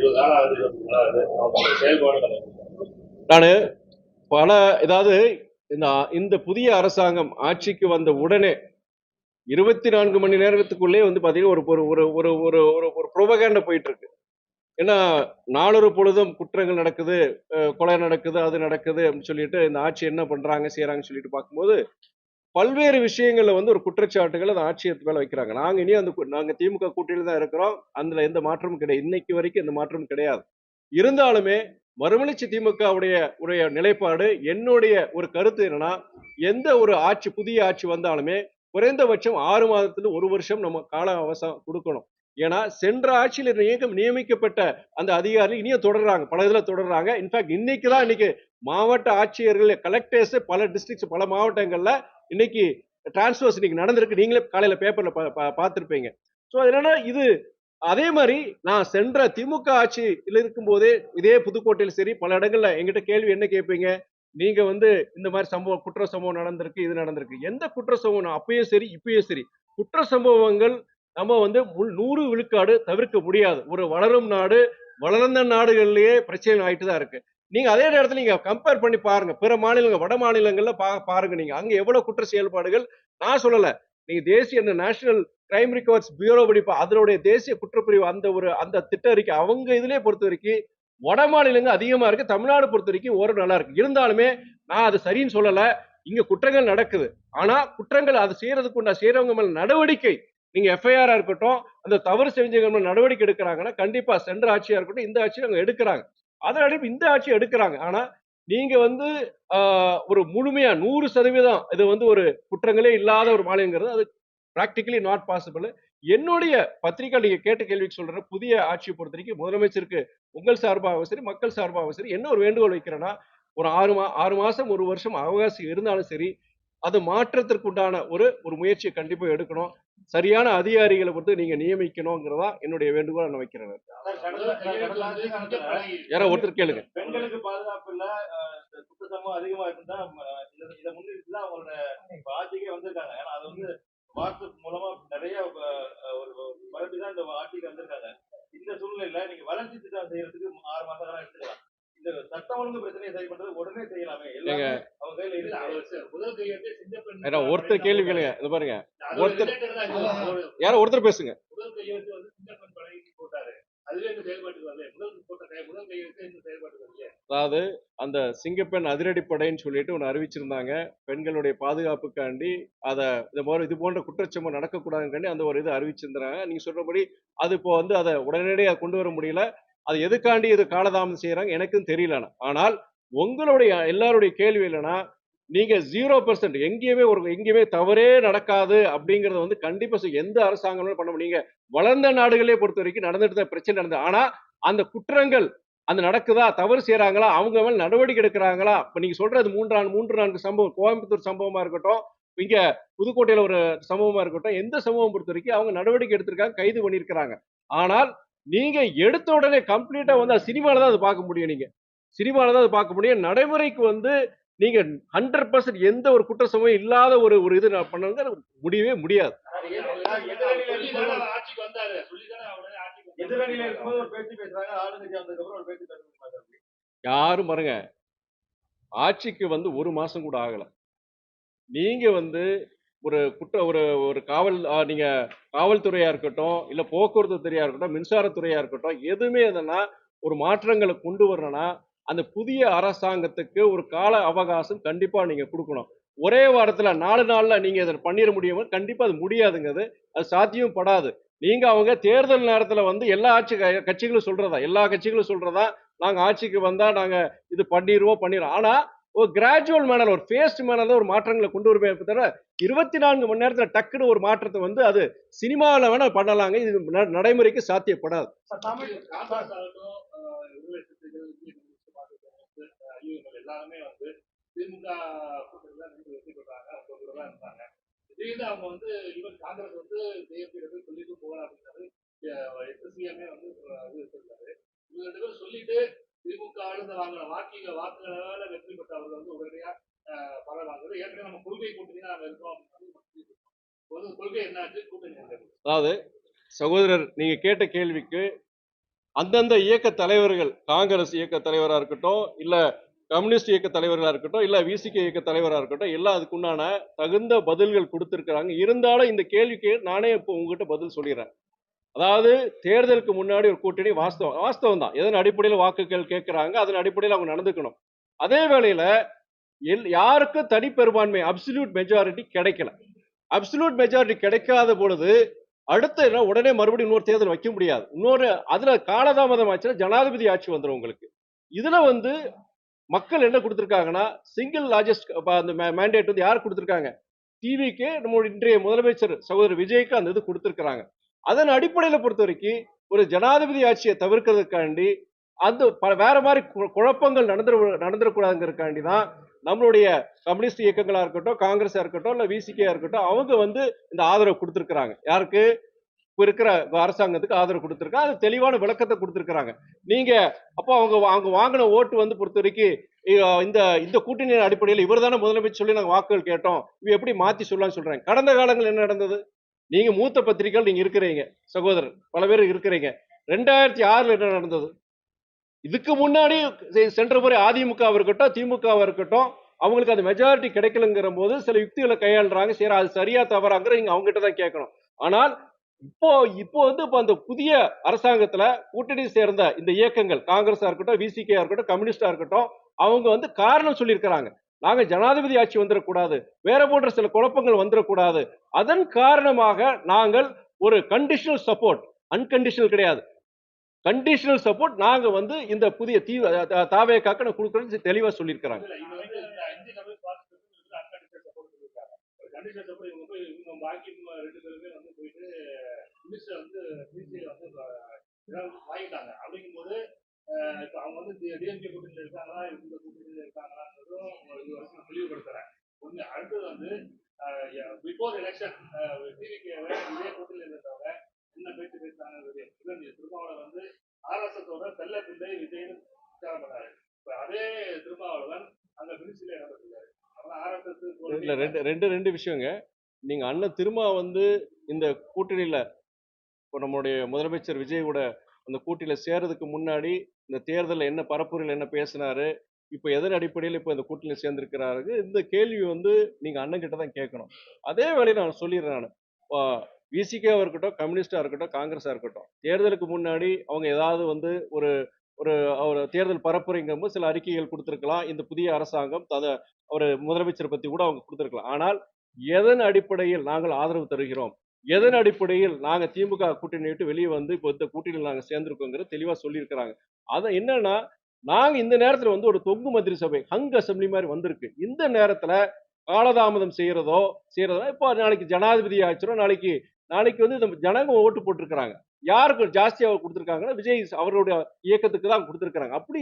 20 நாள் ஆகுது, 25 நாள் ஆகுது. அவங்க செயல்பாடு நான் பல ஏதாவது இந்த புதிய அரசாங்கம் ஆட்சிக்கு வந்த உடனே 24 மணி நேரத்துக்குள்ளே வந்து பாத்தீங்கன்னா ஒரு ஒரு ஒரு ஒரு ஒரு ஒரு ஒரு புரோபகேண்டா போயிட்டு இருக்கு. ஏன்னா நாளொரு பொழுதும் குற்றங்கள் நடக்குது, கொலை நடக்குது, அது நடக்குது அப்படின்னு சொல்லிட்டு இந்த ஆட்சி என்ன பண்றாங்க செய்யறாங்கன்னு சொல்லிட்டு பார்க்கும்போது பல்வேறு விஷயங்கள்ல வந்து ஒரு குற்றச்சாட்டுகள் அந்த ஆட்சியத்து மேல வைக்கிறாங்க. நாங்க இனி நாங்க திமுக கூட்டணியில தான் இருக்கிறோம். அதுல எந்த மாற்றமும் கிடையாது. இன்னைக்கு வரைக்கும் எந்த மாற்றமும் கிடையாது. இருந்தாலுமே மறுமலர்ச்சி திமுகவுடைய உடைய நிலைப்பாடு, என்னுடைய ஒரு கருத்து என்னன்னா, எந்த ஒரு ஆட்சி புதிய ஆட்சி வந்தாலுமே குறைந்தபட்சம் 6 மாதத்துல 1 வருஷம் நம்ம கால அவகாசம் கொடுக்கணும். ஏன்னா சென்ற ஆட்சியில நியமிக்கப்பட்ட அந்த அதிகாரிகள் இனியும் தொடர்றாங்க, பல இதுல தொடர்றாங்க. இன்ஃபேக்ட் இன்னைக்கு மாவட்ட ஆட்சியர்கள், கலெக்டர்ஸ் பல டிஸ்ட்ரிக்ட்ஸ், பல மாவட்டங்கள்ல இன்னைக்கு டிரான்ஸ்பர்ஸ் இன்னைக்கு நடந்திருக்கு. நீங்களே காலையில பேப்பர்ல பார்த்திருப்பீங்க. சோ என்னன்னா இது அதே மாதிரி நான் சென்ற திமுக ஆட்சியில் இருக்கும் போதே இதே புதுக்கோட்டையில் சரி பல இடங்கள்ல எங்கிட்ட கேள்வி என்ன கேட்பீங்க, நீங்க வந்து இந்த மாதிரி சம்பவம் குற்ற சம்பவம் நடந்திருக்கு, இது நடந்திருக்கு. எந்த குற்ற சம்பவம் அப்பயும் சரி இப்பயும் சரி குற்ற சம்பவங்கள் நம்ம வந்து 100 விழுக்காடு தவிர்க்க முடியாது. ஒரு வளரும் நாடு, வளர்ந்த நாடுகள்லயே பிரச்சனை ஆயிட்டு தான் இருக்கு. நீங்க அதே நேரத்தில் நீங்க கம்பேர் பண்ணி பாருங்க, பிற மாநிலங்கள், வட மாநிலங்கள்ல பாருங்க, நீங்க அங்க எவ்வளவு குற்ற செயல்பாடுகள். நான் சொல்லல, நீங்க தேசிய நேஷனல் கிரைம் ரெக்கார்ட்ஸ் பியூரோ படிப்பா, அதனுடைய தேசிய குற்றப்பிரிவு அந்த திட்ட அறிக்கை அவங்க இதுலயே பொறுத்த வரைக்கும் வட மாநிலங்கள் அதிகமா இருக்கு. தமிழ்நாடு பொறுத்த வரைக்கும் ஓரளவு நல்லா இருக்கு. இருந்தாலுமே நான் அது சரின்னு சொல்லல. இங்க குற்றங்கள் நடக்குது. ஆனா குற்றங்கள் அது செய்யறவங்க மேல நடவடிக்கை, நீங்க எஃப்ஐஆர் இருக்கட்டும், அந்த தவறு செஞ்சவங்க மேல நடவடிக்கை எடுக்கிறாங்கன்னா கண்டிப்பா சென்ற ஆட்சியா இருக்கட்டும், இந்த ஆட்சியை அவங்க எடுக்கிறாங்க. அதனால இந்த ஆட்சி எடுக்கிறாங்க. ஆனா நீங்க வந்து ஒரு முழுமையா 100% இது வந்து ஒரு குற்றங்களே இல்லாத ஒரு மாநிலங்கிறது அது பிராக்டிகலி நாட் பாசிபிள். என்னுடைய பத்திரிகை நீங்க கேட்ட கேள்விக்கு சொல்றேன். புதிய ஆட்சியை பொறுத்த வரைக்கும் முதலமைச்சருக்கு உங்கள் சார்பாகவும் சரி, மக்கள் சார்பாகவும் சரி, என்ன ஒரு வேண்டுகோள் வைக்கிறேன்னா, ஒரு 6 மாசம் 1 வருஷம் அவகாசம் இருந்தாலும் சரி, அது மாற்றத்திற்கு உண்டான ஒரு முயற்சியை கண்டிப்பா எடுக்கணும். சரியான அதிகாரிகளை பொறுத்து நீங்க நியமிக்கணுங்கிறதா என்னுடைய வேண்டுகோள் நான் வைக்கிறேன். யாரோ ஒருத்தர் கேளுங்க. பெண்களுக்கு பாதுகாப்பு இல்ல, குற்ற சம்பவம் அதிகமா இருந்தா இதை முன்னிட்டு தான் அவங்களோட ஆட்சிக்கே வந்திருக்காங்க. ஏன்னா அது வந்து வாட்ஸ்அப் மூலமா நிறைய ஒரு பரப்பிதான் இந்த ஆட்சிக்கு வந்திருக்காங்க. இந்த சூழ்நிலையில நீங்க வளர்ச்சி திட்டம் செய்யறதுக்கு 6 மாச காலம் எடுத்துக்கலாம். இந்த சட்டம் ஒழுங்கு பிரச்சனையை சரி பண்றது உடனே செய்யலாமே. எல்லாமே அவங்க கையில இருக்கு. முதல் கையெழுத்து சிங்கப்பெண் ஒருத்தர் கேள்வி கேளுங்க. இது பாருங்க, ஒருத்தர் யாரோ ஒருத்தர் பேசுங்க. முதல் கையெழுத்து வந்து சிங்கப்பெண் படைக்கு போட்டாரு. அதுவே இந்த செயல்பாட்டுக்கு வரல. முதல் கையெழுத்து இந்த செயல்பாட்டுக்கு வரல. அதாவது அந்த சிங்கப்பெண் அதிரடிப்படைன்னு சொல்லிட்டு ஒன்று அறிவிச்சிருந்தாங்க. பெண்களுடைய பாதுகாப்புக்காண்டி இது போன்ற குற்றச்சம்பவம் நடக்கக்கூடாதுக்காண்டி அந்த ஒரு இது அறிவிச்சிருந்தாங்க. நீங்க சொல்றபடி அது இப்போ வந்து அதை உடனடியாக கொண்டு வர முடியல. அது எதுக்காண்டி இது காலதாமதம் செய்யறாங்க எனக்கும் தெரியல. ஆனால் உங்களுடைய எல்லாருடைய கேள்வி இல்லைன்னா, நீங்க 0% எங்கேயுமே தவறே நடக்காது அப்படிங்கறத வந்து கண்டிப்பா எந்த அரசாங்கமும் பண்ண முடியுங்க. வளர்ந்த நாடுகளே பொறுத்த வரைக்கும் நடந்துட்டு தான் பிரச்சனை நடந்தது. ஆனா அந்த குற்றங்கள் அந்த நடக்குதா, தவறு செய்யறாங்களா, அவங்க மேல நடவடிக்கை எடுக்கிறாங்களா? இப்ப நீங்க சொல்றது 3-4 சம்பவம், கோயம்புத்தூர் சம்பவமா இருக்கட்டும், இங்க புதுக்கோட்டையில ஒரு சம்பவமா இருக்கட்டும், எந்த சம்பவம் பொறுத்த வரைக்கும் அவங்க நடவடிக்கை எடுத்திருக்காங்க, கைது பண்ணியிருக்கிறாங்க. ஆனால் நீங்க எடுத்த உடனே கம்ப்ளீட்டா வந்து சினிமால தான் அதை பார்க்க முடியும். நீங்க சினிமால தான் அதை பார்க்க முடியும். நடைமுறைக்கு வந்து நீங்க 100% எந்த ஒரு குற்ற சம்பவம் இல்லாத ஒரு இது பண்ண முடியவே முடியாது. யாரும் பாருங்க, ஆட்சிக்கு வந்து 1 மாசம் கூட ஆகல. நீங்க வந்து ஒரு ஒரு நீங்க காவல்துறையா இருக்கட்டும், இல்ல போக்குவரத்து துறையா இருக்கட்டும், மின்சாரத்துறையா இருக்கட்டும், எதுவுமே எதுனா ஒரு மாற்றங்களை கொண்டு வரணும்னா அந்த புதிய அரசாங்கத்துக்கு ஒரு கால அவகாசம் கண்டிப்பா நீங்க கொடுக்கணும். ஒரே வாரத்துல 4 நாள்ல நீங்க இதை பண்ணிட முடியும், கண்டிப்பா அது முடியாதுங்கிறது. அது சாத்தியம் படாது. நீங்க அவங்க தேர்தல் நேரத்துல வந்து எல்லா கட்சிகளும் சொல்றதா நாங்க ஆட்சிக்கு வந்தா நாங்க இது பண்ணிடுவோம். ஆனா ஒரு கிராஜுவல் மேனர், ஒரு ஃபேஸ்ட் மேனர்ல ஒரு மாற்றங்களை கொண்டு வருமே தவிர 24 மணி நேரத்துல டக்குன்னு ஒரு மாற்றத்தை வந்து அது சினிமாவில் வேணா பண்ணலாங்க, இது நடைமுறைக்கு சாத்தியப்படாது. எல்லாருமே வந்து திமுக வெற்றி பெற்றாங்க, அவங்க கூட தான் இருந்தாங்க. திடீர்னு அவங்க வந்து ஈவன் காங்கிரஸ் வந்து தேசிய சொல்லிட்டு போகலாம் அப்படின்றது எஸ்எஸ்சிஎம்ஏ வந்து வச்சிருந்தாரு. இவங்க 2 பேரும் சொல்லிட்டு திமுக ஆளுநர் வாங்கின வாக்குகளால வெற்றி பெற்ற அவர்கள் வந்து உடனடியா பல வாங்குறது. ஏற்கனவே நம்ம கொள்கை கூட்டணி தான் நாங்க இருக்கோம் அப்படின்னு கொள்கை என்னாச்சு, கூட்டணி. அதாவது சகோதரர் நீங்க கேட்ட கேள்விக்கு அந்தந்த இயக்க தலைவர்கள், காங்கிரஸ் இயக்க தலைவரா இருக்கட்டும், இல்ல கம்யூனிஸ்ட் இயக்க தலைவர்களா இருக்கட்டும், இல்ல விசிக இயக்க தலைவரா இருக்கட்டும், எல்லாம் அதுக்குண்டான தகுந்த பதில்கள் கொடுத்திருக்கிறாங்க. இருந்தாலும் இந்த கேள்விக்கு நானே இப்போ உங்ககிட்ட பதில் சொல்லிடுறேன். அதாவது தேர்தலுக்கு முன்னாடி ஒரு கூட்டணி வாஸ்தவம் தான். எதன் அடிப்படையில் வாக்குகள் கேட்கிறாங்க, அதன் அடிப்படையில் அவங்க நடந்துக்கணும். அதே வேளையில யாருக்கும் தனிப்பெரும்பான்மை அப்சல்யூட் மெஜாரிட்டி கிடைக்கல. அப்சல்யூட் மெஜாரிட்டி கிடைக்காத பொழுது அடுத்த உடனே மறுபடியும் இன்னொரு தேர்தல் வைக்க முடியாது. இன்னொரு அதுல காலதாமதம் ஆச்சுன்னா ஜனாதிபதி ஆட்சி வந்துடும் உங்களுக்கு. இதுல வந்து மக்கள் என்ன கொடுத்திருக்காங்கன்னா சிங்கிள் லார்ஜஸ்ட் அந்த மேண்டேட் வந்து யார் கொடுத்திருக்காங்க? டிவிக்கு நம்மளுடைய இன்றைய முதலமைச்சர் சகோதரர் விஜய்க்கு அந்த இது கொடுத்திருக்கிறாங்க. அதன் அடிப்படையில பொறுத்த வரைக்கும் ஒரு ஜனாதிபதி ஆட்சியை தவிர்க்கிறதுக்காண்டி அந்த வேற மாதிரி குழப்பங்கள் நடந்துடக்கூடாதுங்கிறதுக்காண்டி தான் நம்மளுடைய கம்யூனிஸ்ட் இயக்கங்களா இருக்கட்டும், காங்கிரஸா இருக்கட்டும், இல்ல விசிகேயா இருக்கட்டும், அவங்க வந்து இந்த ஆதரவு கொடுத்திருக்கிறாங்க. யாருக்கு? இப்ப இருக்கிற அரசாங்கத்துக்கு ஆதரவு கொடுத்திருக்காங்க. அது தெளிவான விளக்கத்தை கொடுத்திருக்கிறாங்க. நீங்க அப்போ அவங்க வாங்கின ஓட்டு வந்து பொறுத்த வரைக்கும் இந்த இந்த கூட்டணியின் அடிப்படையில் இவர் தானே முதலமைச்சர் சொல்லி நாங்க வாக்குகள் கேட்டோம், இவ எப்படி மாத்தி சொல்லலாம்னு சொல்றாங்க. கடந்த காலங்கள் என்ன நடந்தது? நீங்க மூத்த பத்திரிகைகள் நீங்க இருக்கிறீங்க சகோதரர், பல பேர் இருக்கிறீங்க. 2006 என்ன நடந்தது? இதுக்கு முன்னாடி சென்ற முறை அதிமுக இருக்கட்டும், திமுக இருக்கட்டும், அவங்களுக்கு அந்த மெஜாரிட்டி கிடைக்கலங்கிற போது சில யுக்திகளை கையாளுறாங்க. சரி, அது சரியா தவறாங்கிற நீங்க அவங்க கிட்ட தான் கேட்கணும். ஆனால் இப்போ வந்து அந்த புதிய அரசாங்கத்துல கூட்டணி சேர்ந்த இந்த இயக்கங்கள் காங்கிரஸா இருக்கட்டும், விசிகே இருக்கட்டும், கம்யூனிஸ்டா இருக்கட்டும், அவங்க வந்து காரணம் சொல்லியிருக்கிறாங்க. நாங்க ஜனாதிபதி ஆட்சி வந்துடக்கூடாது, வேற போன்ற சில குழப்பங்கள் வந்துடக்கூடாது. அதன் காரணமாக நாங்கள் ஒரு கண்டிஷனல் சப்போர்ட், அன்கண்டிஷனல் கிடையாது, கண்டிஷனல் சப்போர்ட் நாங்க வந்து இந்த புதிய தாவேக்காக நான் கொடுக்குறேன்னு தெளிவா சொல்லியிருக்கிறாங்க. வாங்கிட்டாங்க அப்படிங்கும்போது இப்ப அவங்க வந்து டிஎம்கே கூட்டணியில் இருக்காங்களா, இந்த கூட்டணியில் இருக்காங்களான்றதும் இது வரைக்கும் தெளிவுபடுத்துறேன். ஒண்ணு. அடுத்தது வந்து பிஃபோர் எலெக்ஷன் டிவிகேவை இதே கூட்டணியில் இருந்தவங்க என்ன பேச்சு பேசுறாங்க. திருமாவளவன் வந்து ஆர்எஸ்எஸோட செல்ல பிள்ளை விஜய்னு பிரச்சாரம் பண்ணாரு. இப்ப அதே திருமாவளவன் அங்க மினிஸ்ட்ரியில நடந்துருக்காரு. ரெண்டு விஷயங்க. நீங்க அண்ணன் திருமா வந்து இந்த கூட்டணியில இப்போ நம்மளுடைய முதலமைச்சர் விஜய் கூட அந்த கூட்டணியில சேர்றதுக்கு முன்னாடி இந்த தேர்தலில் என்ன பரப்புரையில் என்ன பேசினாரு, இப்போ எதன் அடிப்படையில் இப்போ இந்த கூட்டணியில் சேர்ந்திருக்கிறாரு, இந்த கேள்வி வந்து நீங்க அண்ணன் கிட்ட தான் கேட்கணும். அதே வேளையை நான் சொல்லிடுறேன். நான் விசிகேவா இருக்கட்டும், கம்யூனிஸ்டா இருக்கட்டும், காங்கிரஸா இருக்கட்டும், தேர்தலுக்கு முன்னாடி அவங்க ஏதாவது வந்து ஒரு ஒரு தேர்தல் பரப்புரைங்கும்போது சில அறிக்கைகள் கொடுத்திருக்கலாம். இந்த புதிய அரசாங்கம் ஒரு முதலமைச்சர் பத்தி கூட அவங்க கொடுத்திருக்கலாம். ஆனால் எதன் அடிப்படையில் நாங்கள் ஆதரவு தருகிறோம், எதன் அடிப்படையில் நாங்க திமுக கூட்டணி விட்டு வெளியே வந்து இப்போ இந்த கூட்டணியில் நாங்க சேர்ந்திருக்கோங்கிற தெளிவா சொல்லியிருக்கிறாங்க. அத என்னன்னா, நாங்க இந்த நேரத்துல வந்து ஒரு தொங்கு மந்திரி சபை ஹங் அசம்பிளி மாதிரி வந்திருக்கு. இந்த நேரத்துல காலதாமதம் செய்யறதோ இப்போ நாளைக்கு ஜனாதிபதி ஆச்சிரும், நாளைக்கு வந்து நம்ம ஜனங்க ஓட்டு போட்டிருக்கிறாங்க. யாருக்கு ஜாஸ்தியா கொடுத்திருக்காங்கன்னா விஜய் அவருடைய இயக்கத்துக்கு தான் கொடுத்திருக்காங்க. அப்படி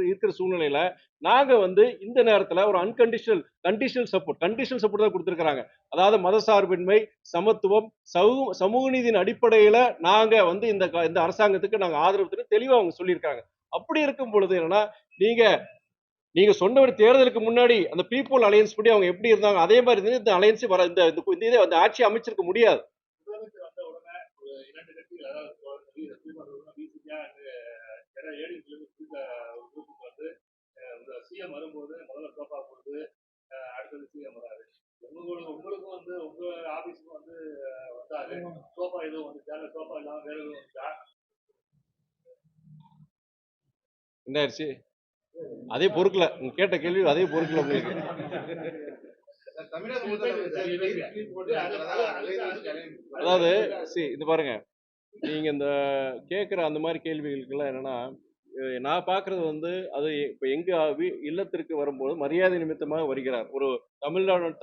இருக்கிற சூழ்நிலையில நாங்க வந்து இந்த நேரத்துல ஒரு கண்டிஷனல் சப்போர்ட் தான் கொடுத்திருக்காங்க. அதாவது மதசார்பின்மை, சமத்துவம், சமூக நீதியின் அடிப்படையில நாங்க வந்து இந்த அரசாங்கத்துக்கு நாங்க ஆதரவு தெளிவா அவங்க சொல்லியிருக்காங்க. அப்படி இருக்கும் பொழுது என்னன்னா, நீங்க சொன்னபடி தேர்தலுக்கு முன்னாடி அந்த பீப்புள் அலையன்ஸ் படி அவங்க எப்படி இருந்தாங்க அதே மாதிரி இந்த அலையன்ஸ் வர இந்த ஆட்சி அமைச்சிருக்க முடியாது. சிஎம் வரும்போது முதல்ல சோஃபா போடுது, அடுத்தது சிஎம் வராது. உங்களுக்கும் வந்து உங்க ஆபீஸுக்கும் வந்து வந்தாரு சோஃபா எதுவும் வந்து சோஃபா இல்லாம வேற எதுவும் வந்துச்சா? என்ன ஆயிடுச்சு? அதே பொறுக்கல, கேட்ட கேள்வி அதே பொறுக்கல உங்களுக்கு. அதாவது இது பாருங்க, நீங்க இந்த கேட்கிற அந்த மாதிரி கேள்விகளுக்கெல்லாம் என்னன்னா, நான் பார்க்கறது வந்து அது இப்ப எங்க இல்லத்திற்கு வரும்போது மரியாதை நிமித்தமாக வருகிறார். ஒரு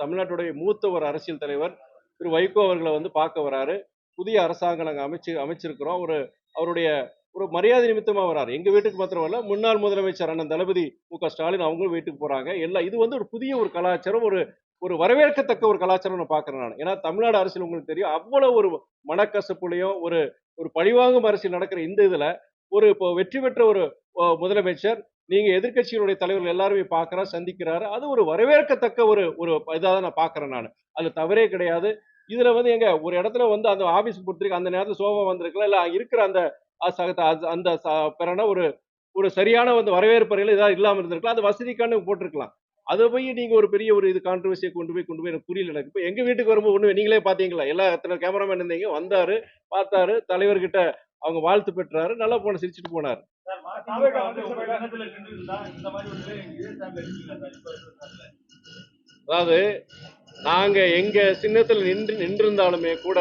தமிழ்நாட்டுடைய மூத்த ஒரு அரசியல் தலைவர் திரு வைகோ அவர்களை வந்து பார்க்க வராரு. புதிய அரசாங்கம் நாங்கள் அமைச்சிருக்கிறோம். அவருடைய ஒரு மரியாதை நிமித்தமா வராரு. எங்க வீட்டுக்கு மாத்திரம் இல்ல, முன்னாள் முதலமைச்சர் அண்ணன் தளபதி மு.க. ஸ்டாலின் அவங்களும் வீட்டுக்கு போறாங்க. எல்லாம் இது வந்து ஒரு புதிய ஒரு கலாச்சாரம், ஒரு வரவேற்கத்தக்க ஒரு கலாச்சாரம் நான் பாக்குறேன் நான். ஏன்னா தமிழ்நாடு அரசியல் உங்களுக்கு தெரியும், அவ்வளவு ஒரு மனக்கசப்புலையும் ஒரு பழிவாங்கும் அரசியல் நடக்கிற இந்த இதுல இப்போ வெற்றி பெற்ற ஒரு முதலமைச்சர் நீங்க எதிர்கட்சிகளுடைய தலைவர்கள் எல்லாருமே பார்க்கிறார், சந்திக்கிறாரு. அது ஒரு வரவேற்கத்தக்க ஒரு இதாக நான் பாக்குறேன் நான். அதுல தவறே கிடையாது. இதுல வந்து எங்க ஒரு இடத்துல வந்து அந்த ஆபீஸ் பொறுத்திருக்கு அந்த நேரத்தில் சோபா வந்திருக்கலாம், இல்ல இருக்கிற அந்த அந்த பிறனா ஒரு ஒரு சரியான வந்து வரவேற்பறைகள் ஏதாவது இல்லாமல் இருந்திருக்கலாம். அது வசதிக்கான போட்டிருக்கலாம். அதை போய் நீங்க ஒரு பெரிய ஒரு இது கான்ட்ரவர்சியை கொண்டு போய் எனக்கு புரியல. எனக்கு இப்போ எங்க வீட்டுக்கு வரும்போது ஒண்ணு நீங்களே பாத்தீங்களா, எல்லா எத்தனை கேமராமேன் இருந்தீங்க, வந்தாரு, பார்த்தாரு, தலைவர்கிட்ட அவங்க வாழ்த்து பெற்றாரு, நல்லா போன சிரிச்சுட்டு போனாரு. சார் மதிமுக வந்து உங்க எண்ணத்துல நின்று இருந்தா இந்த மாதிரி ஒரு இதே டைம்ல இருக்கீங்களா சார் இப்ப இருக்கிற அதாவது நாங்க எங்க சின்னத்தில் நின்றிருந்தாலுமே கூட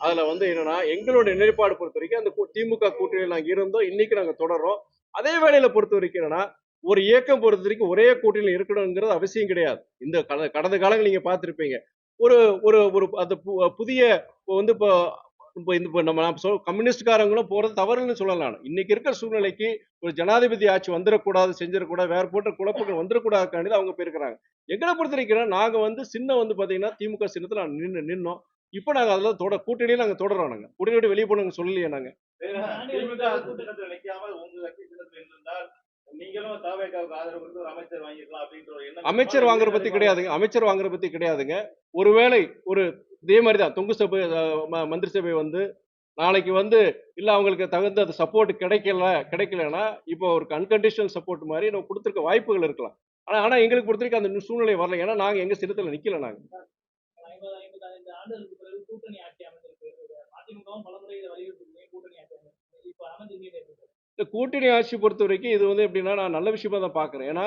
அதுல வந்து என்னன்னா எங்களுடைய நிலைப்பாடு பொறுத்த வரைக்கும் அந்த திமுக கூட்டணியில் நாங்க இருந்தோம், இன்னைக்கு நாங்க தொடர்றோம். அதே வேளையில பொறுத்த வரைக்கும் என்னன்னா ஒரு இயக்கம் பொறுத்த வரைக்கும் ஒரே கூட்டணியில் இருக்கணுங்கிறது அவசியம் கிடையாது. இந்த கடந்த காலங்கள் நீங்க பார்த்திருப்பீங்க. ஒரு ஒரு ஒரு அந்த புதிய இப்போ வந்து இப்போ நம்ம கம்யூனிஸ்ட்காரங்களும் போறது தவறுன்னு சொல்லலாம் நான். இன்னைக்கு இருக்கிற சூழ்நிலைக்கு ஒரு ஜனாதிபதி ஆட்சி வந்துடக்கூடாது, செஞ்சிடக்கூடாது, வேற போன்ற குழப்பங்கள் வந்துடக்கூடாதுக்காண்டி அவங்க போயிருக்கிறாங்க. எங்களை பொறுத்த வரைக்கும் நாங்க வந்து சின்னம் வந்து பாத்தீங்கன்னா திமுக சின்னத்துல நின்னோம். இப்ப நாங்க அதுல கூட்டணியில நாங்க தொடர்றோம். நாங்க கூட்டணி வெளியே போனோம் சொல்லலையே நாங்க. திமுக கூட்டத்தில் நிக்காம உங்க கட்சி சின்னத்தில் இருந்தால் நீங்களும் தவேகாவுக்கு ஆதரவு கொடுத்து ஒரு அமைச்சர் வாங்கிக்கலாம் அப்படின்ற ஒரு எண்ணம். அமைச்சர் வாங்குற பத்தி கிடையாதுங்க. அமைச்சர் வாங்குற பத்தி கிடையாதுங்க. ஒருவேளை ஒரு இதே மாதிரிதான் தொங்கு சபை மந்திரி சபை வந்து நாளைக்கு வந்து இல்ல அவங்களுக்கு தகுந்த சப்போர்ட் கிடைக்கலன்னா இப்போ ஒரு அன்கண்டிஷனல் சப்போர்ட் மாதிரி நம்ம கொடுத்துருக்க வாய்ப்புகள் இருக்கலாம். ஆனா எங்களுக்கு பொறுத்த வரைக்கும் அந்த சூழ்நிலை வரல. ஏன்னா நாங்க எங்க சின்னத்துல நிக்கல. நாங்க 55 ஆண்டுகளுக்கு பிறகு கூட்டணி ஆட்சி அமைந்திருக்கு. அதிமுகவும் பலமுறை இதை வலியுறுத்தி கூட்டணி ஆட்சி அமைந்திருக்கு. இப்ப அமைஞ்சிருந்தீங்க. இந்த கூட்டணி ஆட்சி பொறுத்த வரைக்கும் இது வந்து எப்படின்னா நான் நல்ல விஷயமா தான் பாக்குறேன். ஏன்னா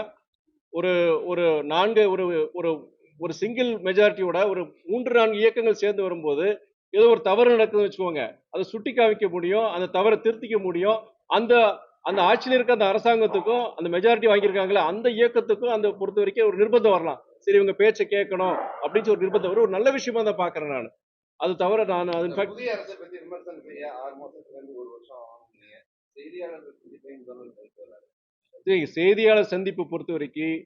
ஒரு ஒரு நான்கு ஒரு ஒரு ஒரு சிங்கிள் மெஜாரிட்டியோட ஒரு 3-4 இயக்கங்கள் சேர்ந்து வரும்போது ஏதோ ஒரு தவறு நடக்குதுன்னு வச்சுக்கோங்க, அதை சுட்டி காமிக்க முடியும், அந்த தவறை திருத்திக்க முடியும். அந்த அந்த ஆட்சியில் இருக்க அந்த அரசாங்கத்துக்கும் அந்த மெஜாரிட்டி வாங்கியிருக்காங்களே அந்த இயக்கத்துக்கும் அந்த பொறுத்த வரைக்கும் ஒரு நிர்பந்தம் வரலாம். சரி இவங்க பேச்சை கேட்கணும் அப்படின்னு ஒரு நிர்பந்தம் வரும். ஒரு நல்ல விஷயமா தான் பாக்குறேன் நான். அது தவிர நான் புதிய அரசை பத்தி விமர்சனம் செய்ய 6 மாசத்துல இருந்து 1 வருஷம் ஆகும். செய்தியாளர்கள் செய்தியாளர் சந்திப்பு பொறுத்த வரைக்கும்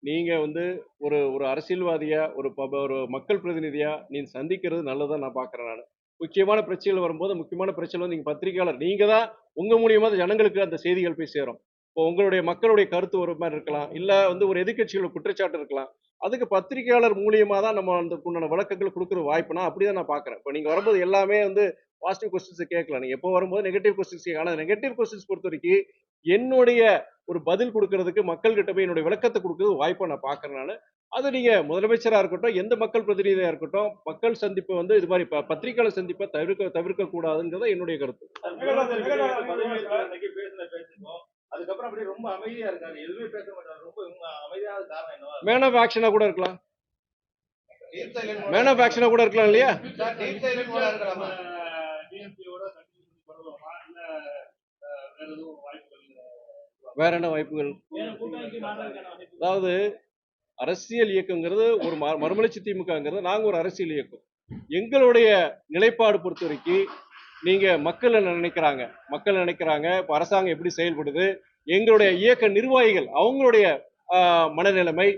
நீங்க வந்து ஒரு ஒரு அரசியல்வாதியா ஒரு மக்கள் பிரதிநிதியா நீங்க சந்திக்கிறது நல்லதா நான் பாக்குறேன். நான் முக்கியமான பிரச்சனைகள் வரும்போது முக்கியமான பிரச்சனை வந்து நீங்க பத்திரிகையாளர் நீங்க தான் உங்க மூலியமா ஜனங்களுக்கு அந்த செய்திகள் போய் சேரும். இப்போ உங்களுடைய மக்களுடைய கருத்து ஒரு மாதிரி இருக்கலாம், இல்ல வந்து ஒரு எதிர்க்கட்சிகளோட குற்றச்சாட்டு இருக்கலாம். அதுக்கு பத்திரிகையாளர் மூலியமா தான் நம்ம அந்த உண்டான விளக்கங்கள் கொடுக்குற வாய்ப்புனா அப்படிதான் நான் பாக்குறேன். இப்போ நீங்க வரும்போது எல்லாமே வந்து பாசிட்டிவ் கொஸ்டின்ஸ் கேட்கலாம். நீங்க எப்போ வரும்போது நெகட்டிவ் கொஸ்டின்ஸ் கேட்கலாம். ஆனா நெகட்டிவ் கொஸ்டின்ஸ் பொறுத்த வரைக்கும் என்னுடைய ஒரு பதில் கொடுக்கறதுக்கு மக்கள் கிட்ட போய் என்னுடைய விளக்கத்தை கொடுக்கறது வாய்ப்பை நான் பாக்குறேன். நான் அது நீங்க முதலமைச்சரா இருக்கட்டும், எந்த மக்கள் பிரதிநிதியா இருக்கட்டும், மக்கள் சந்திப்பு வந்து இது மாதிரி பத்திரிகையாளர் சந்திப்பை தவிர்க்க கூடாதுங்கிறத என்னுடைய கருத்து. அதுக்கப்புறம் அப்படியே ரொம்ப அமைதியா இருக்காரு, எதுவுமே பேச மாட்டாரு, ரொம்ப அமைதியான காரணம் என்னவா? மேன் ஆஃப் ஆக்ஷனா கூட இருக்கலாம். மேன் ஆஃப் ஆக்ஷனா கூட இருக்கலாம் இல்லையா? வேற என்ன வாய்ப்புகள்? அதாவது அரசியல் இயக்கங்கிறது ஒரு மறுமலர்ச்சி திமுகங்கிறது நாங்க ஒரு அரசியல் இயக்கம். எங்களுடைய நிலைப்பாடு பொறுத்த வரைக்கும் நீங்க மக்கள் நினைக்கிறாங்க இப்ப அரசாங்கம் எப்படி செயல்படுது, எங்களுடைய இயக்க நிர்வாகிகள் அவங்களுடைய மனநிலைமை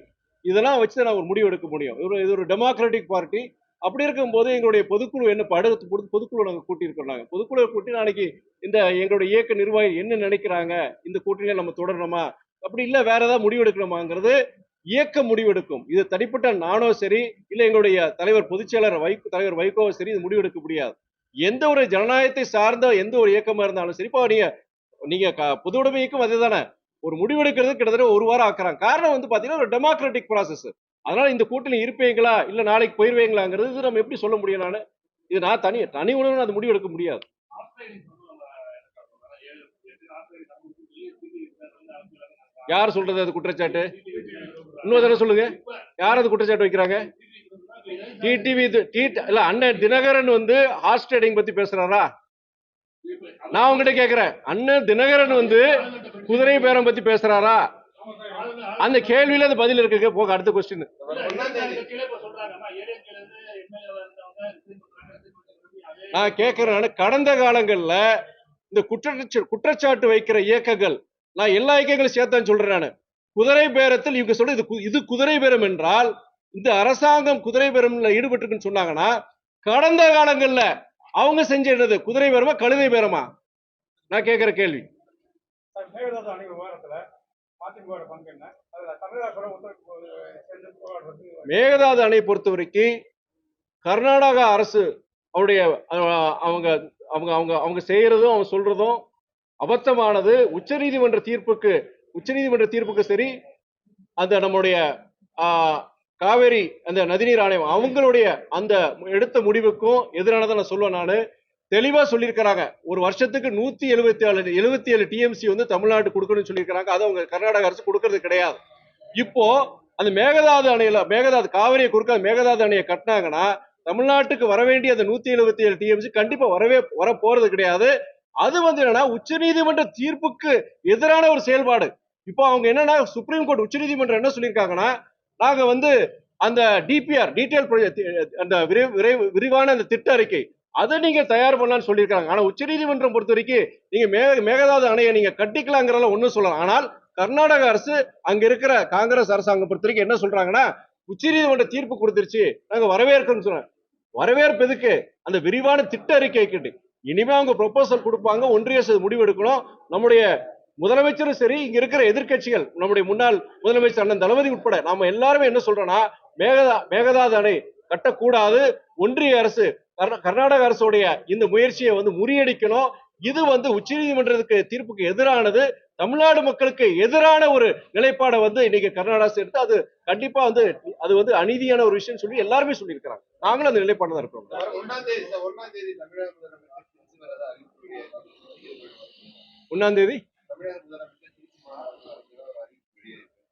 இதெல்லாம் வச்சு நான் ஒரு முடிவு எடுக்க முடியும். இது ஒரு டெமோக்ராட்டிக் பார்ட்டி. அப்படி இருக்கும்போது எங்களுடைய பொதுக்குழு என்ன பொதுக்குழு நாங்க கூட்டியிருக்கோம். நாங்க பொதுக்குழு கூட்டி நாளைக்கு இந்த எங்களுடைய இயக்க நிர்வாகிகள் என்ன நினைக்கிறாங்க, இந்த கூட்டணியில நம்ம தொடரணுமா அப்படி இல்ல வேற ஏதாவது முடிவு எடுக்கணுமாங்கிறது இயக்க முடிவெடுக்கும். இது தனிப்பட்ட நானோ சரி இல்ல எங்களுடைய தலைவர் பொதுச்செயலர் தலைவர் வைகோவோ சரி இது முடிவெடுக்க முடியாது. எந்த ஒரு ஜனநாயகத்தை சார்ந்த எந்த ஒரு இயக்கமா இருந்தாலும் சரி. இப்போ நீங்க பொது உடைமை இயக்கம் அதுதானே ஒரு முடிவெடுக்கிறது கிட்டத்தட்ட 1 வாரம் ஆக்குறாங்க. காரணம் வந்து பாத்தீங்கன்னா ஒரு டெமோக்ராட்டிக் ப்ராசஸ். அதனால இந்த கூட்டணி இருப்பீங்களா இல்ல நாளைக்கு போயிருவீங்களாங்கிறது நம்ம எப்படி சொல்ல முடியும்? நான் இது நான் தனி உணர்வு அது முடிவு எடுக்க முடியாது. யார் சொல்றது அது குற்றச்சாட்டு? இன்னொரு தடவை சொல்லுங்க, யார் அது குற்றச்சாட்டு வைக்கிறாங்க? டிடிவி இல்ல அண்ணன் தினகரன் வந்து ஹார்ஸ் ட்ரேடிங் பத்தி பேசுறாரா? நான் உங்ககிட்ட கேக்குறேன், அண்ணன் தினகரன் வந்து குதிரை பேரம் பத்தி பேசுறாரா? அந்த கேள்வியில அந்த பதில் இருக்கு. போக அடுத்த கொஸ்டின். நான் கேட்கிறேன், கடந்த காலங்கள்ல இந்த குற்றச்சாட்டு வைக்கிற இயக்கங்கள் நான் எல்லா இயக்கங்களும் சேர்த்தான் சொல்றேன். நான் குதிரை பேரத்தில் இவங்க சொல்ற இது குதிரை பேரம் என்றால் இந்த அரசாங்கம் குதிரை பேரம்ல ஈடுபட்டிருக்குன்னு சொன்னாங்கன்னா கடந்த காலங்கள்ல அவங்க செஞ்ச என்னது? குதிரை பேரமா கழுதை பேரமா? நான் கேட்கிற கேள்வி. மேகதாது அணை பொறுத்த வரைக்கும் கர்நாடகா அரசு அவருடைய அவங்க அவங்க அவங்க அவங்க செய்யறதும் அவங்க சொல்றதும் அபத்தமானது. உச்சநீதிமன்ற தீர்ப்புக்கு சரி, அந்த நம்முடைய காவேரி அந்த நதிநீர் ஆணையம் அவங்களுடைய அந்த எடுத்த முடிவுக்கும் எதிரானதை நான் சொல்லுவேன். நான் தெளிவா சொல்லியிருக்கிறாங்க, ஒரு வருஷத்துக்கு 177 டிஎம்சி வந்து தமிழ்நாடு கொடுக்கணும்னு சொல்லியிருக்கிறாங்க. அது அவங்க கர்நாடக அரசு கொடுக்கறது கிடையாது. இப்போ அந்த மேகதாது காவிரியை குறுக்க மேகதாது அணையை கட்டினாங்கன்னா தமிழ்நாட்டுக்கு வர வேண்டிய அந்த 177 டிஎம்சி கண்டிப்பா வர போறது கிடையாது. அது வந்து என்னன்னா உச்சநீதிமன்ற தீர்ப்புக்கு எதிரான ஒரு செயல்பாடு. இப்போ அவங்க என்னன்னா சுப்ரீம் கோர்ட் உச்சநீதிமன்றம் என்ன சொல்லியிருக்காங்கன்னா, நாங்க வந்து அந்த டிபிஆர் அந்த விரிவான அந்த திட்ட அறிக்கை அதை நீங்க தயார் பண்ணலாம்னு சொல்லியிருக்காங்க. ஆனா உச்சநீதிமன்றம் பொறுத்த வரைக்கும் நீங்க மேகதாது அணையை நீங்க கட்டிக்கலாங்கிறத ஒன்னும் சொல்லலாம். ஆனால் கர்நாடக அரசு அங்க இருக்கிற காங்கிரஸ் அரசாங்கம் பொறுத்த வரைக்கும் என்ன சொல்றாங்கன்னா, உச்சநீதிமன்ற தீர்ப்பு கொடுத்துருச்சு, நாங்க வரவேற்கணும்னு சொல்றாங்க. வரவேற்பு எதுக்கு? அந்த விரிவான திட்ட அறிக்கைக்கு இனிமே அவங்க ப்ரொபோசல் கொடுப்பாங்க, ஒன்றிய அரசு முடிவு எடுக்கணும். நம்முடைய முதலமைச்சரும் சரி, இங்க இருக்கிற எதிர்கட்சிகள், நம்முடைய முன்னாள் முதலமைச்சர் அண்ணன் தளபதி உட்பட நாம எல்லாருமே என்ன சொல்றோம்னா, மேகதாது அணை கட்டக்கூடாது. ஒன்றிய அரசு கர்நாடக அரசுடைய இந்த முயற்சியை வந்து முறியடிக்கணும். இது வந்து உச்சநீதிமன்றத்துக்கு தீர்ப்புக்கு எதிரானது, தமிழ்நாடு மக்களுக்கு எதிரான ஒரு நிலைப்பாடை வந்து இன்னைக்கு கர்நாடக அரசு எடுத்து அது கண்டிப்பா வந்து அது வந்து அநீதியான ஒரு விஷயம் சொல்லி எல்லாருமே சொல்லியிருக்கிறாங்க. நாங்களும் அந்த நிலைப்பாடு தான் இருக்கிறோம். 1ஆம் தேதி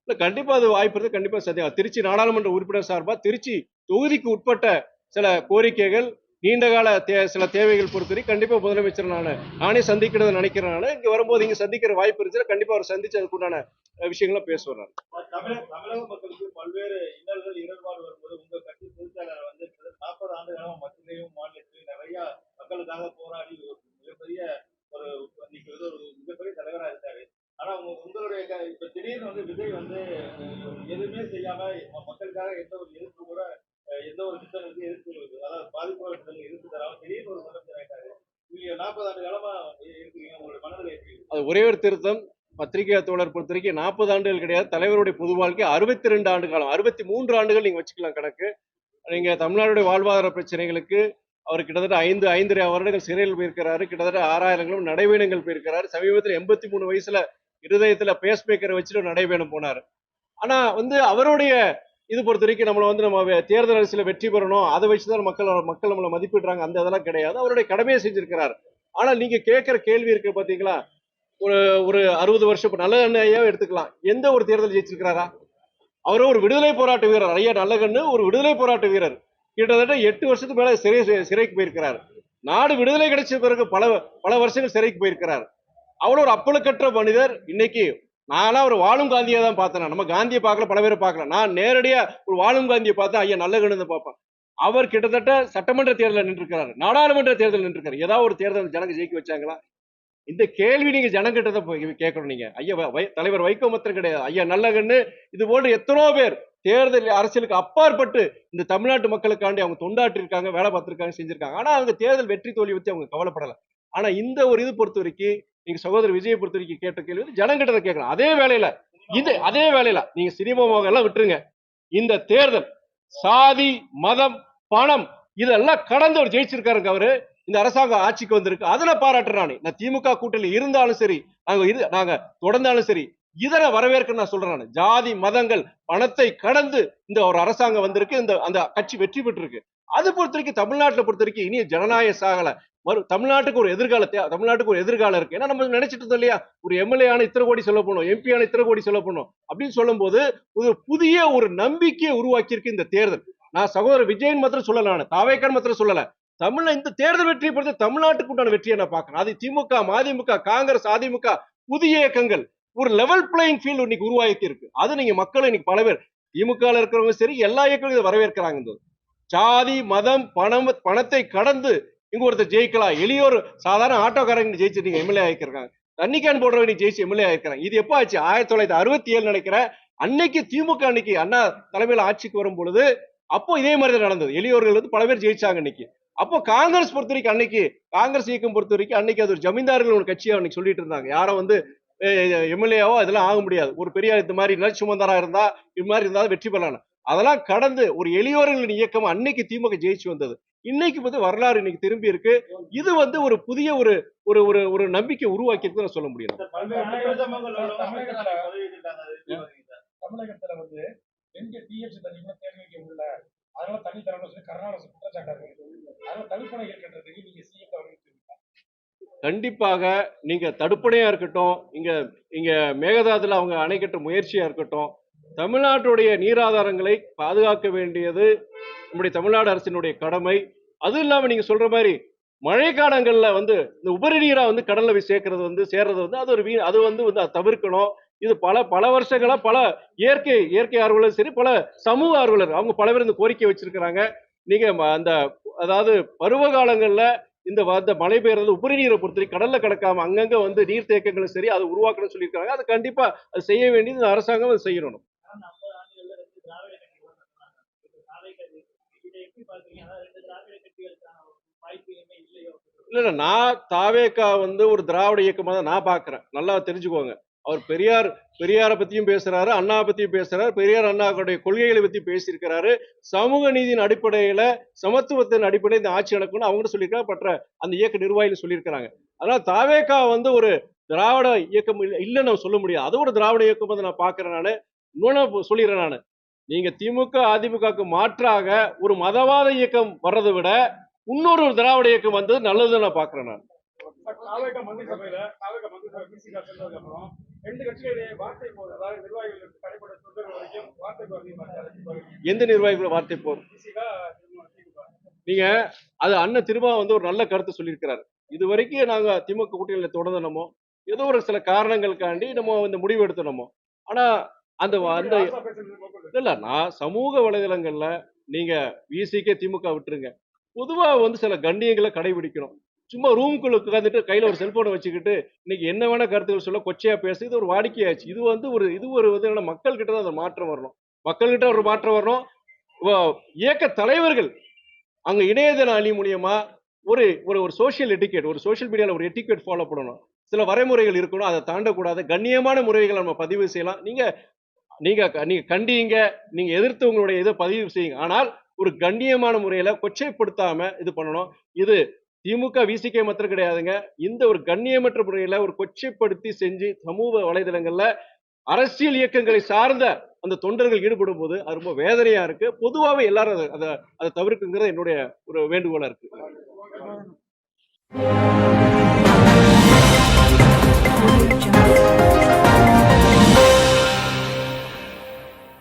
இல்ல, கண்டிப்பா அது வாய்ப்பு இருக்கு. கண்டிப்பா சத்தியம். திருச்சி நாடாளுமன்ற உறுப்பினர் சார்பா திருச்சி தொகுதிக்கு உட்பட்ட சில கோரிக்கைகள், நீண்டகால சில தேவைகள் பொறுத்தவரை கண்டிப்பா முதலமைச்சர் நானே சந்திக்கிறத நினைக்கிறேன். இங்க வரும்போது இங்க சந்திக்கிற வாய்ப்பு இருந்துச்சுன்னா கண்டிப்பா அவர் சந்திச்சு அதுக்குண்டான விஷயங்கள பேசுவார். தமிழக மக்களுக்கு பல்வேறு இன்னல்கள் இடர்பாடு வரும்போது உங்க கட்சி பொதுச்செயலாளர் வந்து 40 ஆண்டுகளாக மத்தியிலையும் மாநிலத்திலையும் நிறைய மக்களுக்காக போராடி மிகப்பெரிய ஒரு மிகப்பெரிய தலைவராக இருக்காரு. ஆனா உங்களுடைய இப்ப திடீர்னு வந்து விஜய் வந்து எதுவுமே செய்யாம மக்களுக்காக எந்த ஒரு எதிர்ப்பு கூட எந்த ஒரு திட்டங்களுக்கு எதிர்ப்பு, அதாவது பாதிப்பு எதிர்ப்பு தராம திடீர்னு ஒரு முதலமைச்சர் ஆயிட்டாரு. நீங்க 40 ஆண்டு காலமா இருக்கிறீங்க, உங்களுடைய மனதில் எப்படி? அது ஒரே ஒரு திருத்தம். பத்திரிகை தோழர் பொறுத்த வரைக்கும் 40 ஆண்டுகள் கிடையாது. தலைவருடைய பொது வாழ்க்கை 62 ஆண்டு காலம், 63 ஆண்டுகள் நீங்க வச்சுக்கலாம் கணக்கு. நீங்க தமிழ்நாடுடைய வாழ்வாதார பிரச்சனைகளுக்கு அவர் கிட்டத்தட்ட 5.5 வருடங்கள் சிறையில் போயிருக்கிறாரு. கிட்டத்தட்ட 6000 நடைபயணங்கள் போயிருக்கிறாரு. சமீபத்தில் 83 வயசுல இருதயத்துல பேஸ்மேக்கரை வச்சுட்டு நடைபயணம் போனாரு. ஆனா வந்து அவருடைய இது பொறுத்த வரைக்கும் நம்மள வந்து நம்ம தேர்தல் அரசியல வெற்றி பெறணும், அதை வச்சுதான் மக்கள் நம்மளை மதிப்பிடுறாங்க, அந்த இதெல்லாம் கிடையாது. அவருடைய கடமையை செஞ்சிருக்கிறார். ஆனா நீங்க கேட்கிற கேள்வி இருக்கு பாத்தீங்களா, ஒரு 60 வருஷம் நல்லகண்ணையா எடுத்துக்கலாம். எந்த ஒரு தேர்தல் ஜெயிச்சிருக்கிறாரா? அவரும் ஒரு விடுதலை போராட்ட வீரர். ஐயா நல்லகண்ணு ஒரு விடுதலை போராட்ட வீரர். கிட்டத்தட்ட 8 வருஷத்துக்கு மேல சிறைக்கு போயிருக்கிறார். நாடு விடுதலை கிடைச்ச பிறகு பல வருஷங்கள் சிறைக்கு போயிருக்கிறார். அவ்வளவு ஒரு அப்பழுக்கற்ற மனிதர். இன்னைக்கு நான்லாம் ஒரு வாழும் காந்தியை தான் பார்த்தேன். நம்ம காந்தியை பார்க்கல, பல பேரை பார்க்கல. நான் நேரடியா ஒரு வாழும் காந்தியை பார்த்தேன், ஐயா நல்லகண்ணு பார்ப்பேன். அவர் கிட்டத்தட்ட சட்டமன்ற தேர்தலில் நின்றுக்கிறாரு, நாடாளுமன்ற தேர்தல் நின்றுருக்காரு. ஏதாவது ஒரு தேர்தல் ஜனங்க ஜெயிக்க வச்சாங்களா? இந்த கேள்வி நீங்க ஜனங்கிட்ட கேட்கணும். நீங்க ஐயா தலைவர் வைகோ மாத்திரம் கிடையாது, ஐயா நல்லகண்ணு இது போன்ற எத்தனோ பேர் தேர்தல் அரசியலுக்கு அப்பாற்பட்டு இந்த தமிழ்நாட்டு மக்களுக்காண்டி அவங்க தொண்டாற்றி இருக்காங்க, வேலை பார்த்திருக்காங்க, செஞ்சிருக்காங்க. ஆனா அவங்க தேர்தல் வெற்றி தோல்வி பத்தி அவங்க கவலைப்படல. ஆனா இந்த ஒரு இது பொறுத்த வரைக்கும் நீங்க சகோதரர் விஜயை பொறுத்த வரைக்கும் கேட்ட கேள்வி வந்து ஜனங்கிட்ட கேட்கலாம். அதே வேளையில நீங்க சினிமா எல்லாம் விட்டுருங்க. இந்த தேர்தல் சாதி, மதம், பணம் இதெல்லாம் கடந்து அவர் ஜெயிச்சிருக்காருங்க. அவரு இந்த அரசாங்கம் ஆட்சிக்கு வந்திருக்கு, அதுல பாராட்டுறான். நான் திமுக கூட்டணி இருந்தாலும் சரி, நாங்க தொடர்ந்தாலும் சரி, இதனை வரவேற்க நான் சொல்றேன். ஜாதி மதங்கள் பணத்தை கடந்து இந்த ஒரு அரசாங்கம் வந்திருக்கு, அந்த கட்சி வெற்றி பெற்றிருக்கு. அது பொறுத்த வரைக்கும் தமிழ்நாட்டில் பொறுத்த வரைக்கும் இனி ஜனநாயக சாகல. தமிழ்நாட்டுக்கு ஒரு எதிர்காலம் இருக்கு. ஏன்னா நம்ம நினைச்சிட்டு இருந்தோம் இல்லையா, ஒரு எம்எல்ஏ ஆன இத்தனை கோடி செலவு பண்ணும், எம்பி ஆன இத்தனை கோடி செலவு பண்ணும் அப்படின்னு சொல்லும் போது ஒரு புதிய ஒரு நம்பிக்கையை உருவாக்கி இருக்கு இந்த தேர்தல். நான் சகோதரர் விஜயன் மாத்திரம் சொல்லல, நான் தாவேக்கன் மாத்திரம் சொல்லல. இந்த தேர்தல் வெற்றியை பொறுத்து தமிழ்நாட்டுக்கு உண்டான வெற்றியை நான் பார்க்கணும். அது திமுக, மதிமுக, காங்கிரஸ், அதிமுக, புதிய இயக்கங்கள் ஒரு லெவல் பிளேயிங் ஃபீல்ட் இன்னைக்கு உருவாக்கி இருக்கு. அது நீங்க மக்கள் இன்னைக்கு பல பேர் திமுக இருக்கிறவங்க சரி, எல்லா இயக்கங்களும் இதை வரவேற்கிறாங்க. ஜாதி மதம் பணத்தை கடந்து இங்க ஒருத்தர் ஜெயிக்கலாம். எளியோர் சாதாரண ஆட்டோக்காரங்க ஜெயிச்சு நீங்க எம்எல்ஏ ஆயிருக்காங்க, தண்ணி கேன் போடுறவங்க ஜெயிச்சு எம்எல்ஏ ஆயிருக்காங்க. இது எப்ப ஆச்சு? 1967 நினைக்கிறேன். அன்னைக்கு திமுக அன்னைக்கு அண்ணா தலைமையில ஆட்சிக்கு வரும் பொழுது அப்போ இதே மாதிரி தான் நடந்தது. எளியோர்கள் வந்து பல பேர் ஜெயிச்சாங்க அன்னைக்கு. அப்போ காங்கிரஸ் பொறுத்த வரைக்கும் அன்னைக்கு காங்கிரஸ் இயக்கம் பொறுத்த வரைக்கும் அன்னைக்கு அது ஒரு ஜமீன்தார்கள் ஒரு கட்சியா அன்னைக்கு சொல்லிட்டு இருந்தாங்க. யாரும் வந்து எம்எல்ஏவோ இதெல்லாம் ஆக முடியாது, ஒரு பெரிய இந்த மாதிரி நிலச்சுமந்தரா இருந்தா இது மாதிரி இருந்தாலும் வெற்றி பெறலாம். அதெல்லாம் கடந்து ஒரு எளியோர்களின் இயக்கம் அன்னைக்கு திமுக ஜெயிச்சு வந்தது. இன்னைக்கு வந்து வரலாறு இன்னைக்கு திரும்பி இருக்கு. இது வந்து ஒரு புதிய ஒரு ஒரு ஒரு ஒரு நம்பிக்கை உருவாக்கி இருக்கு சொல்ல முடியும். பல்வேறு குற்ற சம்பவங்கள் உள்ளவங்க அமைச்சராக பதவி ஏற்றுட்டாங்க. அது எப்படி பாக்குறீங்க சார்? தமிழகத்துல வந்து 2 டிஎஃப்சி தனியாக தேர்வு வைக்க முடியல, அதனால தனி தரணும் சொல்லி கர்நாடக அரசு குற்றச்சாட்டு இருக்கு. அதனால தடுப்பணை இருக்கின்றதுக்கு நீங்க சிஎம் அறிவிச்சிருக்கீங்க. கண்டிப்பாக நீங்க தடுப்பணையா இருக்கட்டும், இங்க இங்க மேகதாதுல அவங்க அணை கட்ட முயற்சியா இருக்கட்டும், தமிழ்நாட்டுடைய நீராதாரங்களை பாதுகாக்க வேண்டியது நம்முடைய தமிழ்நாடு அரசினுடைய கடமை. அதுவும் இல்லாம நீங்க சொல்ற மாதிரி மழை காலங்கள்ல வந்து இந்த உபரி நீரா வந்து கடல்ல போய் சேர்றது வந்து அது ஒரு அது வந்து அதை தவிர்க்கணும். இது பல வருஷங்களா பல இயற்கை ஆர்வலர் சரி, பல சமூக ஆர்வலர் அவங்க பல பேர் இந்த கோரிக்கை வச்சிருக்கிறாங்க. நீங்க அந்த அதாவது பருவ காலங்கள்ல இந்த மழை பெய்யறது உபரி நீரை பொறுத்தவரை கடல்ல கிடக்காம அங்கங்க வந்து நீர் தேக்கங்களும் சரி அதை உருவாக்கணும்னு சொல்லியிருக்காங்க. அது கண்டிப்பா அது செய்ய வேண்டியது இந்த அரசாங்கம் அதை செய்யணும். ஆனா 50 ஆண்டுகள்ல 2 திராவிட கட்சிகள் சொன்னாங்க. தாவேகா இதை எப்படி பாக்குறீங்க? அதாவது 2 திராவிட கட்சிகளுக்கான வாய்ப்பு இனிமே இல்லையோ? இல்ல நான் தாவேகா வந்து ஒரு திராவிட இயக்கமா தான் நான் பாக்குறேன். நல்லா தெரிஞ்சுக்கோங்க. அவர் பெரியாரை பத்தியும் பேசுறாரு, அண்ணா பத்தியும் பேசுறாரு, பெரியார் அண்ணாவுடைய கொள்கைகளை பத்தி பேசியிருக்கிறாரு. சமூக நீதியின் அடிப்படையில சமத்துவத்தின் அடிப்படையில் இந்த ஆட்சி நடக்கும்னு அவங்க சொல்லியிருக்காங்க. பற்ற அந்த இயக்க நிர்வாகிகள் சொல்லியிருக்கிறாங்க. அதனால தாவேகா வந்து ஒரு திராவிட இயக்கம் இல்லைன்னு நான் சொல்ல முடியாது. அது ஒரு திராவிட இயக்கம் வந்து நான் பாக்குறேன். நானு இன்னொன்னு சொல்லிடுறேன். நானு நீங்க திமுக அதிமுகவுக்கு மாற்றாக ஒரு மதவாத இயக்கம் வர்றதை விட இன்னொரு திராவிட இயக்கம் வந்தது நல்லதுன்னு நான் பாக்குறேன். நான் தாவேகா மந்திரிசபையில பிசிகா சென்றதுக்கு அப்புறம் 2 கட்சிகளுடைய வார்த்தை போது, அதாவது நிர்வாகிகளுக்கு தனிப்பட்ட சுதந்திரம் வரைக்கும் வார்த்தை போது எந்த நிர்வாகிகளோட வார்த்தை போதும் நீங்க அது அண்ணன் திரும்ப வந்து ஒரு நல்ல கருத்து சொல்லியிருக்கிறாரு. இது வரைக்கும் நாங்க திமுக கூட்டணியில தொடர்ந்தனமோ ஏதோ ஒரு சில காரணங்களுக்காண்டி நம்ம இந்த முடிவு எடுத்தனமோ. ஆனா அந்த அந்த இல்ல நான் சமூக வலைதளங்கள்ல நீங்க விசிகே திமுக விட்டுருங்க, பொதுவா வந்து சில கண்ணியங்களை கடைபிடிக்கணும். சும்மா ரூமுக்குள்ள உட்காந்துட்டு கையில ஒரு செல்போனை வச்சுக்கிட்டு இன்னைக்கு என்ன வேணா கருத்துக்கள் சொல்ல கொச்சையா பேசு, இது ஒரு வாடிக்கையாச்சு. இது ஒரு விதமான மக்கள் கிட்ட தான் அந்த மாற்றம் வரணும். மக்கள் கிட்ட ஒரு மாற்றம் வரணும். இயக்க தலைவர்கள் அங்க இணையதள அணி மூலியமா ஒரு ஒரு சோசியல் எட்டிகேட், ஒரு சோசியல் மீடியால ஒரு எட்டிகேட் ஃபாலோ பண்ணணும். சில வரைமுறைகள் இருக்கணும், அதை தாண்டக்கூடாது. கண்ணியமான முறைகளை நம்ம பதிவு செய்யலாம். நீங்க கண்டிங்க, நீங்க எதிர்த்து உங்களுடைய இதை பதிவு செய்யுங்க. ஆனால் ஒரு கண்ணியமான முறையில கொச்சைப்படுத்தாம இது பண்ணணும். இது திமுக விசிகே மாத்திரம் கிடையாதுங்க. இந்த ஒரு கண்ணியமற்ற முறையில ஒரு கொச்சைப்படுத்தி செஞ்சு சமூக வலைதளங்கள்ல அரசியல் இயக்கங்களை சார்ந்த அந்த தொண்டர்கள் ஈடுபடும் போது அது ரொம்ப வேதனையா இருக்கு. பொதுவாகவே எல்லாரும் அதை தவிர்க்குங்கிறது என்னுடைய ஒரு வேண்டுகோளா இருக்கு.